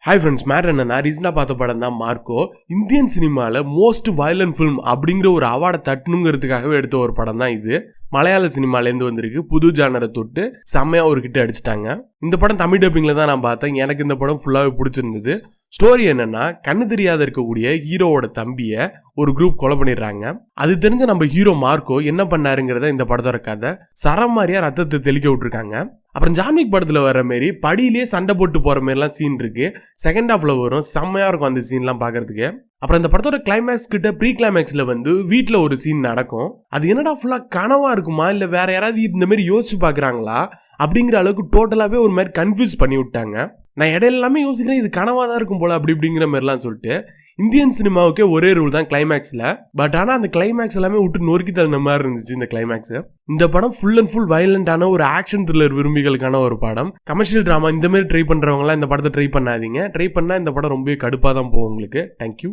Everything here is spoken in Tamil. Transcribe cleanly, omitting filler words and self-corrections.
ஹாய் ஃப்ரெண்ட்ஸ், என்னன்னா ரீசனாக பார்த்த படம் தான் மார்க்கோ. இந்தியன் சினிமாவில் மோஸ்ட் வயலண்ட் ஃபிலிம் அப்படிங்கிற ஒரு அவார்டை தட்டணுங்கிறதுக்காகவே எடுத்த ஒரு படம் தான் இது. மலையாள சினிமாலேருந்து வந்திருக்கு. புது ஜானரை தொட்டு செம்மையாக ஒரு கிட்ட அடிச்சிட்டாங்க. இந்த படம் தமிழ் டப்பிங்கில் தான் நான் பார்த்தேன். எனக்கு இந்த படம் ஃபுல்லாகவே பிடிச்சிருந்தது. ஸ்டோரி என்னன்னா, கண்ணு தெரியாத இருக்கக்கூடிய ஹீரோவோட தம்பியை ஒரு குரூப் கொலை பண்ணிடுறாங்க. அது தெரிஞ்ச நம்ம ஹீரோ மார்க்கோ என்ன பண்ணாருங்கிறத இந்த படத்தோட கதை. சரம் மாதிரியா ரத்தத்தை தெளிக்க விட்டுருக்காங்க. அப்புறம் ஜான்விக் படத்துல வர மாதிரி படியிலேயே சண்டை போட்டு போற மாதிரிலாம் சீன் இருக்கு. செகண்ட் ஹாஃப்ல வரும், செம்மையா இருக்கும் அந்த சீன்லாம் பாக்குறதுக்கு. அப்புறம் இந்த படத்தோட கிளைமேக்ஸ் கிட்ட ப்ரீ கிளைமேக்ஸ்ல வீட்டுல ஒரு சீன் நடக்கும். அது என்னடா ஃபுல்லா கனவா இருக்குமா இல்ல வேற யாராவது இந்த மாதிரி யோசிச்சு பாக்குறாங்களா அப்படிங்கிற அளவுக்கு டோட்டலாவே ஒரு மாதிரி கன்ஃபியூஸ் பண்ணி விட்டாங்க. நான் இடையில எல்லாமே யோசிக்கிறேன், இது கனவா தான் இருக்கும் போல அப்படிங்கிற மாதிரிலாம் சொல்லிட்டு. இந்தியன் சினிமாவுக்கே ஒரே ரூல் தான் கிளைமேக்ஸ்ல. பட் ஆனா அந்த கிளைமேக்ஸ் எல்லாமே விட்டு நொறுக்கி தள்ளின மாதிரி இருந்துச்சு இந்த கிளைமேக்ஸ். இந்த படம் ஃபுல் அண்ட் ஃபுல் வயலண்டான ஒரு ஆக்ஷன் த்ரில்லர் விரும்பிகளுக்கான ஒரு படம். கமர்ஷியல் டிராமா இந்த மாதிரி ட்ரை பண்றவங்க எல்லாம் இந்த படத்தை ட்ரை பண்ணாதீங்க. ட்ரை பண்ணா இந்த படம் ரொம்பவே கடுப்பா தான் போகும் உங்களுக்கு. தேங்க்யூ.